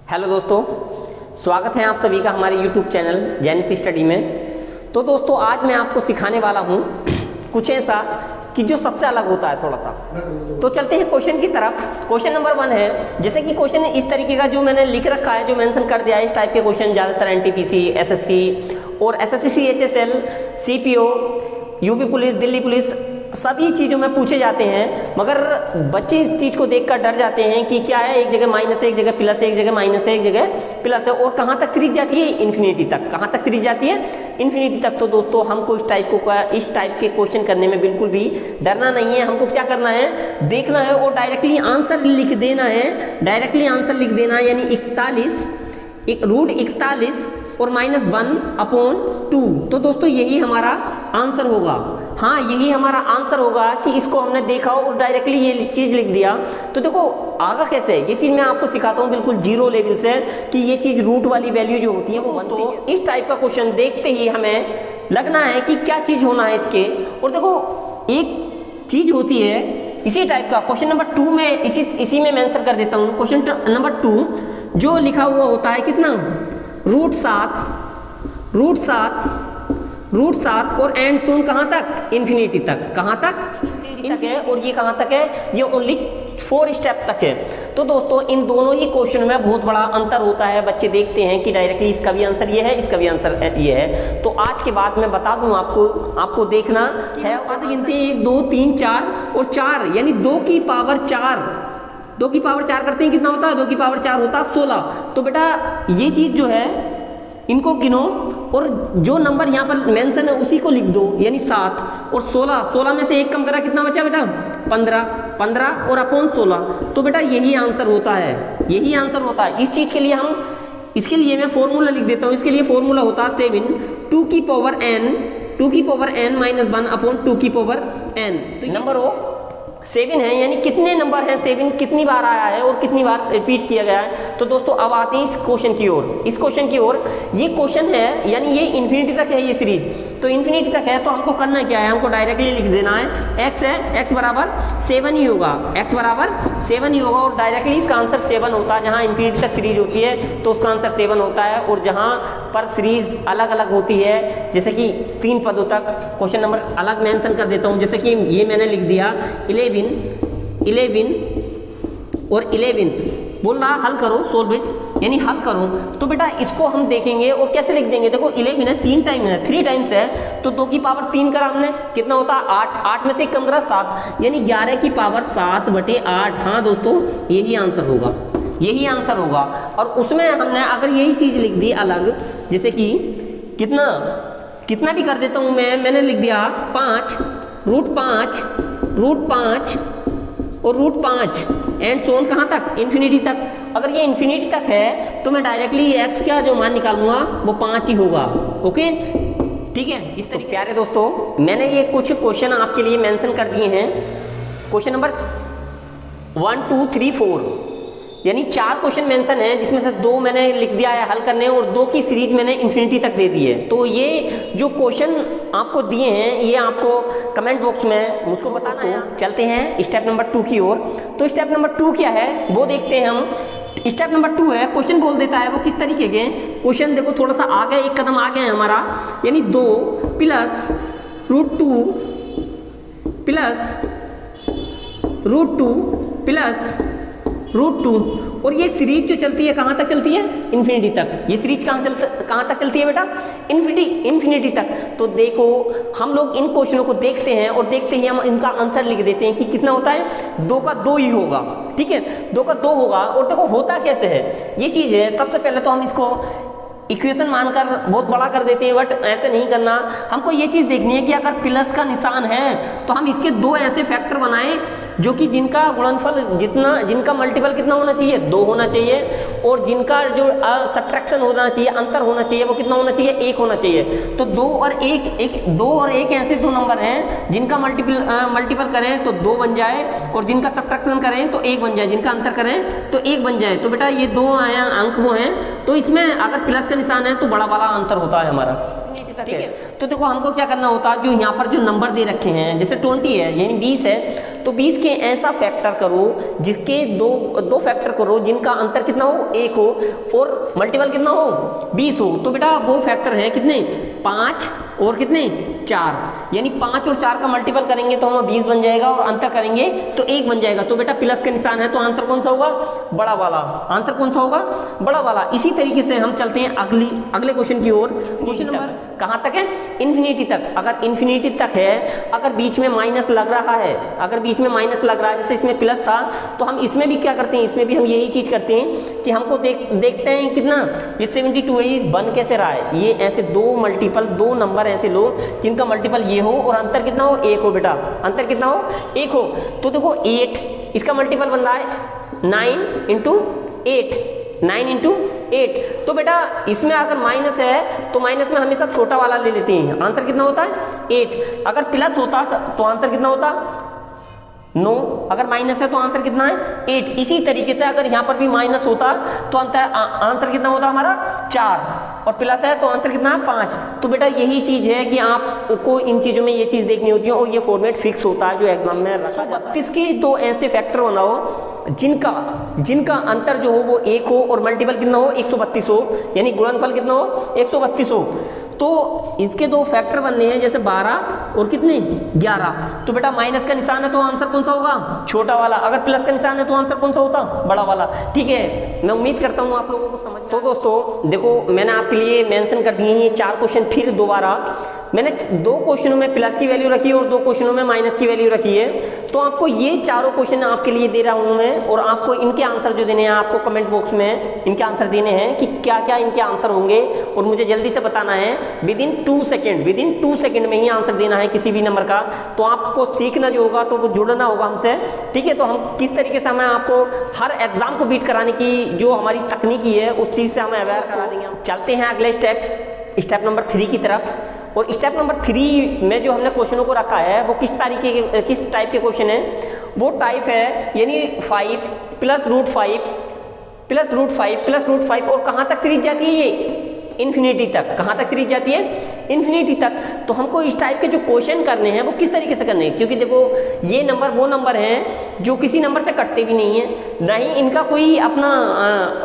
Hello दोस्तों, स्वागत है आप सभी का हमारे YouTube चैनल जैनित स्टडी में। तो दोस्तों आज मैं आपको सिखाने वाला हूँ कुछ ऐसा कि जो सबसे अलग होता है थोड़ा सा। तो चलते हैं क्वेश्चन की तरफ। क्वेश्चन नंबर 1 है, जैसे कि क्वेश्चन इस तरीके का जो मैंने लिख रखा है, जो मेंशन कर दिया है, इस टाइप के क्वेश्चन ज़्यादातर एनटीपीसी, एसएससी और SSC CHSL, CPO, UP police, Delhi police सभी चीज़ों में पूछे जाते हैं। मगर बच्चे इस चीज़ को देखकर डर जाते हैं कि क्या है, एक जगह माइनस है, एक जगह प्लस है, एक जगह माइनस है, एक जगह प्लस है, और कहाँ तक सीरीज जाती है? इन्फिनिटी तक। कहाँ तक सीरीज जाती है? इन्फिनिटी तक। तो दोस्तों हमको इस टाइप के क्वेश्चन करने में बिल्कुल भी डरना नहीं है। हमको क्या करना है, देखना है और डायरेक्टली आंसर लिख देना है। डायरेक्टली आंसर लिख देना है, यानी 41 और -1/2। तो दोस्तों यही हमारा आंसर होगा। हाँ, यही हमारा आंसर होगा कि इसको हमने देखा और डायरेक्टली ये चीज़ लिख दिया। तो देखो आगा कैसे, ये चीज़ मैं आपको सिखाता हूँ बिल्कुल जीरो लेवल से, कि ये चीज़ रूट वाली वैल्यू जो होती है वो बनती है। इस टाइप का क्वेश्चन देखते ही हमें लगना है कि क्या चीज़ होना है इसके। और देखो एक चीज़ होती है इसी टाइप का। क्वेश्चन नंबर 2 में इसी में मेंशन कर देता हूँ। क्वेश्चन नंबर 2 जो लिखा हुआ होता है कितना, रूट 7 और एंड सोन कहाँ तक? इन्फिनिटी तक। कहाँ तक? इन्फिनिटी तक है। और ये कहाँ तक है? ये ओनली 4 स्टेप तक है। तो दोस्तों इन दोनों ही क्वेश्चन में बहुत बड़ा अंतर होता है। बच्चे देखते हैं कि डायरेक्टली इसका भी आंसर ये है, इसका भी आंसर ये है। तो आज के बाद मैं बता दूं आपको देखना है। बात गिनते हैं 1 2 3 4 और 4, यानी 2 की पावर 4 करते हैं, कितना होता है? 2 की पावर 4 होता है 16। तो बेटा ये चीज़ जो है इनको गिनो और जो नंबर यहाँ पर मेंशन है उसी को लिख दो, यानी 7 और 16 में से 1 कम करा, कितना बचा बेटा? 15 और अपॉन 16। तो बेटा यही आंसर होता है, यही आंसर होता है। इस चीज़ के लिए इसके लिए मैं फॉर्मूला लिख देता हूँ। इसके लिए फॉर्मूला होता है 7 2 की पावर n -1/2 की पावर n। तो नंबर हो 7 है, यानी कितने नंबर हैं 7, कितनी बार आया है और कितनी बार रिपीट किया गया है। तो दोस्तों अब आते हैं इस क्वेश्चन की ओर। ये क्वेश्चन है, यानी ये इन्फिनिटी तक है ये सीरीज। तो इन्फिनिटी तक है तो हमको करना क्या है, हमको डायरेक्टली लिख देना है x है, x बराबर 7 ही होगा, और डायरेक्टली इसका आंसर 7 होता है। जहाँ इन्फिनिटी तक सीरीज होती है तो उसका आंसर 7 होता है। और जहाँ पर सीरीज अलग अलग होती है, जैसे कि 3 पदों तक, क्वेश्चन नंबर अलग मेंशन कर देता हूँ। जैसे कि ये मैंने लिख दिया 11 और 11 बोल रहा हल करो, सोल्व इट, यानी हल करो। तो बेटा इसको हम देखेंगे और कैसे लिख देंगे। देखो 11 है, 3 टाइम्स है, तो 2 की पावर 3 करा हमने, कितना होता है? 8 में से 1 कम करा 7, यानी 11 की पावर 7/8। हाँ दोस्तों यही आंसर होगा। और उसमें हमने अगर यही चीज़ लिख दी अलग, जैसे कि कितना भी कर देता हूँ मैंने लिख दिया 5 √5 और √5 एंड सोन कहाँ तक? इन्फिनिटी तक। अगर ये इन्फिनिटी तक है तो मैं डायरेक्टली x का जो मान निकालूंगा वो 5 ही होगा। ओके, ठीक है। इस तरीके प्यारे दोस्तों मैंने ये कुछ क्वेश्चन आपके लिए मेंशन कर दिए हैं। क्वेश्चन नंबर 1 2 3 4, यानी 4 क्वेश्चन मेंशन है, जिसमें से 2 मैंने लिख दिया है हल करने और 2 की सीरीज मैंने इन्फिनिटी तक दे दी है। तो ये जो क्वेश्चन आपको दिए हैं ये आपको कमेंट बॉक्स में मुझको बताना है। चलते हैं स्टेप नंबर 2 की ओर। तो स्टेप नंबर 2 क्या है वो देखते हैं हम। स्टेप नंबर 2 है, क्वेश्चन बोल देता है वो किस तरीके के क्वेश्चन। देखो थोड़ा सा आगे, एक कदम आगे है हमारा, यानी 2 + √2 √2 और ये सीरीज जो चलती है कहाँ तक चलती है? इन्फिनिटी तक। ये सीरीज कहाँ तक चलती है बेटा? इन्फिनिटी तक। तो देखो हम लोग इन क्वेश्चनों को देखते हैं और देखते ही हम इनका आंसर लिख देते हैं कि कितना होता है? 2 का 2 ही होगा। ठीक है, 2 का 2 होगा। और देखो होता कैसे है ये चीज़ है, सबसे पहले तो हम इसको इक्वेशन मानकर बहुत बड़ा कर देते हैं, बट ऐसे नहीं करना। हमको ये चीज़ देखनी है कि अगर प्लस का निशान है तो हम इसके 2 ऐसे फैक्टर बनाएं जो कि जिनका गुणनफल जिनका मल्टीपल कितना होना चाहिए? 2 होना चाहिए, और जिनका जो सब्ट्रैक्शन होना चाहिए, अंतर होना चाहिए, वो कितना होना चाहिए? 1 होना चाहिए। तो 2 और 1 ऐसे 2 नंबर हैं जिनका मल्टीपल करें तो 2 बन जाए, और जिनका सब्ट्रैक्शन करें तो 1 बन जाए, जिनका अंतर करें तो 1 बन जाए। तो बेटा ये 2 अंक वो हैं। तो इसमें अगर प्लस का निशान है तो बड़ा वाला आंसर होता है हमारा। तक है। तो देखो हमको क्या करना होता है, जो यहाँ पर जो नंबर दे रखे हैं जैसे 20 है यानी 20 है, तो 20 के ऐसा फैक्टर करो जिसके दो फैक्टर करो जिनका अंतर कितना हो 1 हो और मल्टीपल कितना हो 20 हो। तो बेटा वो फैक्टर है कितने 5 और कितने 4, यानी 5 और 4 का मल्टीपल करेंगे तो हमें 20 बन जाएगा और अंतर करेंगे तो 1 बन जाएगा। तो बेटा प्लस का निशान है तो आंसर कौन सा होगा बड़ा वाला, आंसर कौन सा होगा बड़ा वाला। इसी तरीके से हम चलते हैं अगले क्वेश्चन की ओर। क्वेश्चन नंबर कहाँ तक है इन्फिनिटी तक। अगर इन्फिनिटी तक है, अगर बीच में माइनस लग रहा है, अगर बीच में माइनस लग रहा है जैसे इसमें प्लस था, तो हम इसमें भी क्या करते हैं, इसमें भी हम यही चीज करते हैं कि हमको देखते हैं कितना ये 72 है, बन कैसे रहा है। ये ऐसे दो नंबर ऐसे लो जिनका मल्टीपल ये हो और अंतर कितना हो 1 हो। बेटा अंतर कितना हो 1 हो। तो देखो 8 इसका मल्टीपल बन रहा है 9 इंटू 8, 9 इंटू 8। तो बेटा इसमें अगर माइनस है तो माइनस में हमेशा छोटा वाला ले लेते हैं, आंसर कितना होता है 8। अगर प्लस होता तो आंसर कितना होता 9, अगर माइनस है तो आंसर कितना है 8। इसी तरीके से अगर यहाँ पर भी माइनस होता तो आंसर कितना होता हमारा 4 और प्लस है तो आंसर कितना है 5। तो बेटा यही चीज है कि आपको इन चीजों में ये चीज देखनी होती है और ये फॉर्मेट फिक्स होता है जो एग्जाम में रखा जाता है। 32 के दो ऐसे फैक्टर बनाओ जिनका अंतर जो हो वो 1 हो और मल्टीपल कितना हो 132 हो, यानी गुणनफल कितना हो 132 हो। तो इसके दो फैक्टर बनने हैं जैसे 12 और कितने 11। तो बेटा माइनस का निशान है तो आंसर कौन सा होगा छोटा वाला, अगर प्लस का निशान है तो आंसर कौन सा होता बड़ा वाला। ठीक है, मैं उम्मीद करता हूँ आप लोगों को समझ। तो दोस्तों देखो मैंने आपके लिए मेंशन कर दिए हैं ये 4 क्वेश्चन। फिर दोबारा मैंने 2 क्वेश्चनों में प्लस की वैल्यू रखी है और 2 क्वेश्चनों में माइनस की वैल्यू रखी है। तो आपको ये चारों क्वेश्चन आपके लिए दे रहा हूँ मैं और आपको इनके आंसर जो देने हैं आपको कमेंट बॉक्स में इनके आंसर देने हैं कि क्या क्या इनके आंसर होंगे और मुझे जल्दी से बताना है विदिन 2 सेकेंड में ही आंसर देना है किसी भी नंबर का। तो आपको सीखना जो होगा तो वो जुड़ना होगा हमसे। ठीक है, तो हम किस तरीके से हमें आपको हर एग्जाम को बीट कराने की जो हमारी तकनीकी है उस चीज़ से हमें अवेयर करा देंगे। चलते हैं अगले स्टेप नंबर 3 की तरफ। और स्टेप नंबर 3 में जो हमने क्वेश्चनों को रखा है वो किस टाइप के क्वेश्चन है, वो टाइप है यानी 5 प्लस रूट 5 और कहाँ तक सीरीज जाती है ये इन्फिनिटी तक। कहाँ तक सीरीज जाती है इन्फिनिटी तक। तो हमको इस टाइप के जो क्वेश्चन करने हैं वो किस तरीके से करने हैं, क्योंकि देखो ये नंबर वो नंबर हैं जो किसी नंबर से कटते भी नहीं है, ना ही इनका कोई अपना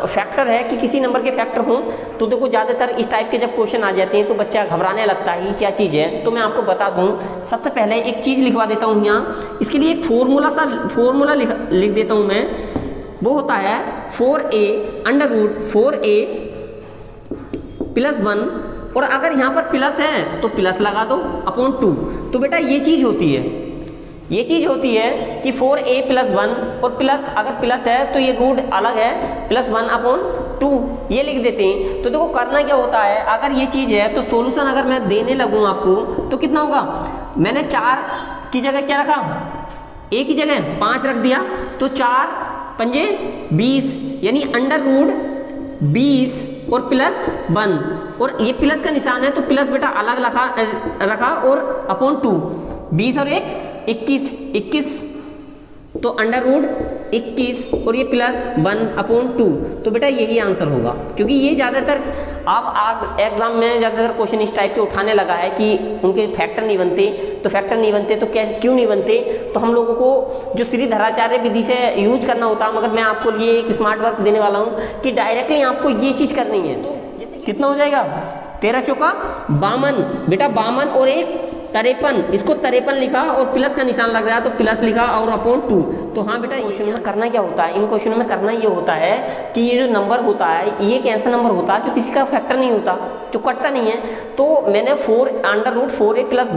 फैक्टर है कि किसी नंबर के फैक्टर हों। तो देखो ज़्यादातर इस टाइप के जब क्वेश्चन आ जाते हैं तो बच्चा घबराने लगता है क्या चीज़ है। तो मैं आपको बता दूँ, सबसे पहले एक चीज़ लिखवा देता हूँ यहाँ, इसके लिए एक फॉर्मूला लिख देता हूँ मैं। वो होता है 4a under root 4a plus 1 और अगर यहाँ पर प्लस है तो प्लस लगा दो अपॉन 2। तो बेटा ये चीज़ होती है कि 4a प्लस 1 और प्लस अगर प्लस है तो ये रूट अलग है प्लस 1 अपॉन 2 ये लिख देते हैं। तो देखो करना क्या होता है, अगर ये चीज़ है तो सॉल्यूशन अगर मैं देने लगूँ आपको तो कितना होगा, मैंने 4 की जगह क्या रखा a की जगह 5 रख दिया तो 4 पंजे 20 यानी अंडर रूट 20 और प्लस 1 और ये प्लस का निशान है तो प्लस बेटा अलग रखा और अपॉन 2 20 और 1 21 तो अंडर रूट 21 और ये प्लस 1 अपॉन 2। तो बेटा यही आंसर होगा, क्योंकि ये ज़्यादातर अब एग्जाम में ज़्यादातर क्वेश्चन इस टाइप के उठाने लगा है कि उनके फैक्टर नहीं बनते तो क्यों नहीं बनते। तो हम लोगों को जो श्रीधराचार्य विधि से यूज करना होता है, मगर मैं आपको लिए एक स्मार्ट वर्क देने वाला हूँ कि डायरेक्टली आपको ये चीज़ करनी है। तो जैसे कितना हो जाएगा 13 चौका 52 बेटा 52 और 1 53, इसको 53 लिखा और प्लस का निशान लग रहा है तो प्लस लिखा और अपॉन 2। तो हाँ बेटा क्वेश्चन में करना क्या होता है, इन क्वेश्चनों में करना ये होता है कि ये जो नंबर होता है ये एक ऐसा नंबर होता है जो किसी का फैक्टर नहीं होता, जो कटता नहीं है। तो मैंने 4 under root 4a plus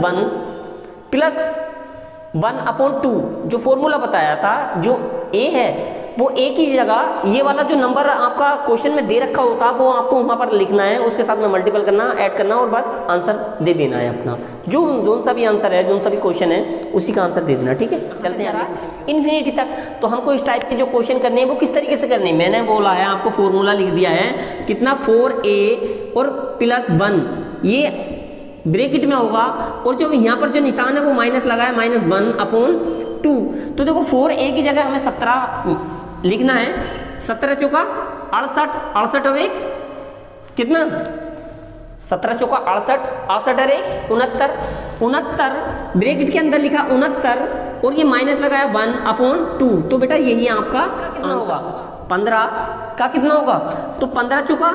1 upon 2 जो फॉर्मूला बताया था, जो a है वो a की जगह ये वाला जो नंबर आपका क्वेश्चन में दे रखा होता है वो आपको वहाँ पर लिखना है, उसके साथ में मल्टीपल करना, ऐड करना और बस आंसर दे देना है अपना। जो सा भी आंसर है, जो सा भी क्वेश्चन है उसी का आंसर दे देना। ठीक है, चलते हैं इन्फिनिटी तक। तो हमको इस टाइप के जो क्वेश्चन करने हैं वो किस तरीके से करने हैं, मैंने बोला है आपको फॉर्मूला लिख दिया है कितना 4a और प्लस 1 ये ब्रैकेट में होगा और जो यहाँ पर जो निशान है वो माइनस लगा है -1 अपॉन 2। तो देखो 4a की जगह हमें 17 लिखना है, 17 चौका 68 और 1 कितना 17 चौका 68, 68 अरे 69, 69 ब्रैकेट के अंदर लिखा 69 और ये माइनस लगाया 1/2। तो बेटा यही आपका कितना होगा, 15 का कितना होगा, तो 15 चौका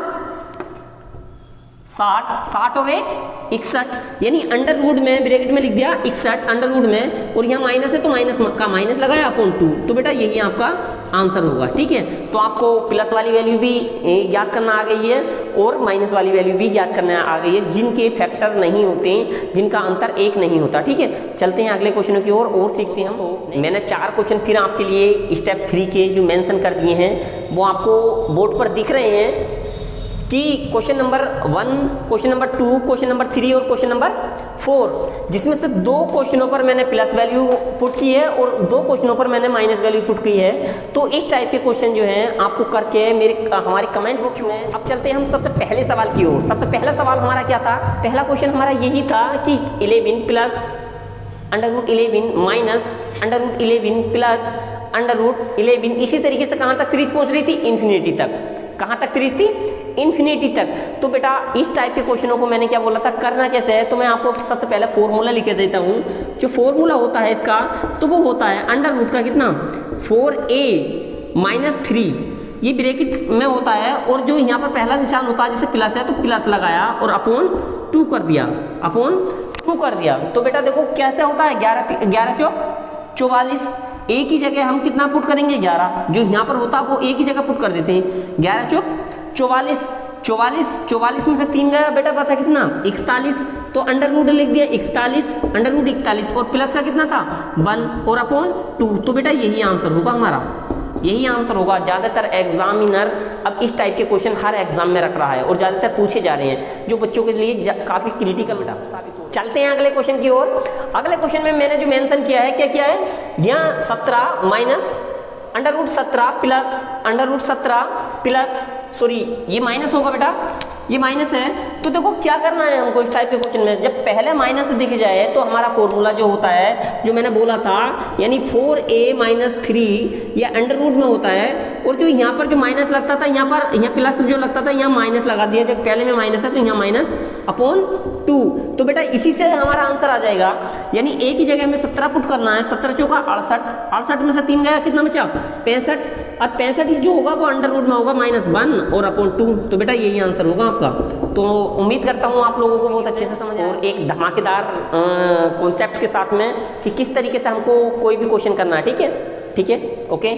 60, 60 और 1 61, यानी अंडर रूट में ब्रैकेट में लिख दिया 61 अंडर रूट में, और यहाँ माइनस है तो माइनस का माइनस लगाया अपॉन 2। तो बेटा यही आपका आंसर होगा। ठीक है, तो आपको प्लस वाली वैल्यू भी ज्ञात करना आ गई है और माइनस वाली वैल्यू भी ज्ञात करना आ गई है, जिनके फैक्टर नहीं होते, जिनका अंतर 1 नहीं होता। ठीक है, चलते हैं अगले क्वेश्चनों की ओर और सीखते हैं हम। तो मैंने 4 क्वेश्चन फिर आपके लिए स्टेप 3 के जो मेंशन कर दिए हैं वो आपको बोर्ड पर दिख रहे हैं कि question number 1, question number 2, question number 3 और क्वेश्चन नंबर 4, जिसमें से 2 क्वेश्चनों पर मैंने प्लस वैल्यू पुट की है और 2 क्वेश्चनों पर मैंने माइनस वैल्यू पुट की है। तो इस टाइप के क्वेश्चन जो हैं आपको करके हमारे कमेंट बॉक्स में। अब चलते हैं हम सबसे पहले सवाल की ओर। सबसे पहला सवाल हमारा क्या था, पहला क्वेश्चन हमारा यही था कि 11 प्लस √11 माइनस √11 प्लस √11, इसी तरीके से कहाँ तक सीरीज पहुँच रही थी, इन्फिनिटी तक। कहाँ तक सीरीज थी, इन्फिनिटी तक। तो बेटा इस टाइप के क्वेश्चनों को मैंने क्या बोला था, करना कैसे है, तो मैं आपको सबसे पहले फॉर्मूला लिख के देता हूँ। जो फॉर्मूला होता है इसका, तो वो होता है अंडर रूट का कितना, 4a - 3, ये ब्रैकेट में होता है, और जो यहाँ पर पहला निशान होता है जैसे प्लस है तो प्लस लगाया और अपॉन 2 कर दिया, अपॉन 2 कर दिया। तो बेटा देखो कैसे होता है, 11 चौक 44, ए की जगह हम कितना पुट करेंगे, 11, जो यहाँ पर होता है वो ए की जगह पुट कर देते हैं, 11 चौक 44, 44 में से 3 गया बेटा, बचा कितना, 41। तो अंडर रूट लिख दिया 41, अंडर रूट 41, और प्लस का कितना था 1 और अपॉन 2। तो बेटा यही आंसर होगा हमारा, यही आंसर होगा। ज़्यादातर एग्जामिनर अब इस टाइप के क्वेश्चन हर एग्जाम में रख रहा है और ज़्यादातर पूछे जा रहे हैं, जो बच्चों के लिए काफ़ी क्रिटिकल बेटा साबित हो। चलते हैं अगले क्वेश्चन की ओर। अगले क्वेश्चन में मैंने जो मेंशन किया है, क्या किया है, यहाँ 17 माइनस √17 प्लस √17 प्लस, सॉरी ये माइनस होगा बेटा, ये माइनस है। तो देखो क्या करना है हमको इस टाइप के क्वेश्चन में, जब पहले माइनस दिख जाए तो हमारा फॉर्मूला जो होता है, जो मैंने बोला था, यानी 4a - 3 ये अंडर रूट में होता है, और जो यहाँ पर जो माइनस लगता था, यहाँ प्लस जो लगता था, यहाँ माइनस लगा दिया, जब पहले में माइनस है तो यहाँ माइनस अपॉन 2। तो बेटा इसी से हमारा आंसर आ जाएगा, यानी a की जगह में 17 पुट करना है, 17 चौका 68, 68 में से 3 गया, कितना बचा 65, और 65 जो होगा वो अंडर रूट में होगा -1 और अपॉन 2। तो बेटा यही आंसर होगा आपका। तो उम्मीद करता हूँ आप लोगों को बहुत अच्छे से समझ आया, और एक धमाकेदार कॉन्सेप्ट के साथ में कि किस तरीके से हमको कोई भी क्वेश्चन करना है। ठीक है, ठीक है, ओके।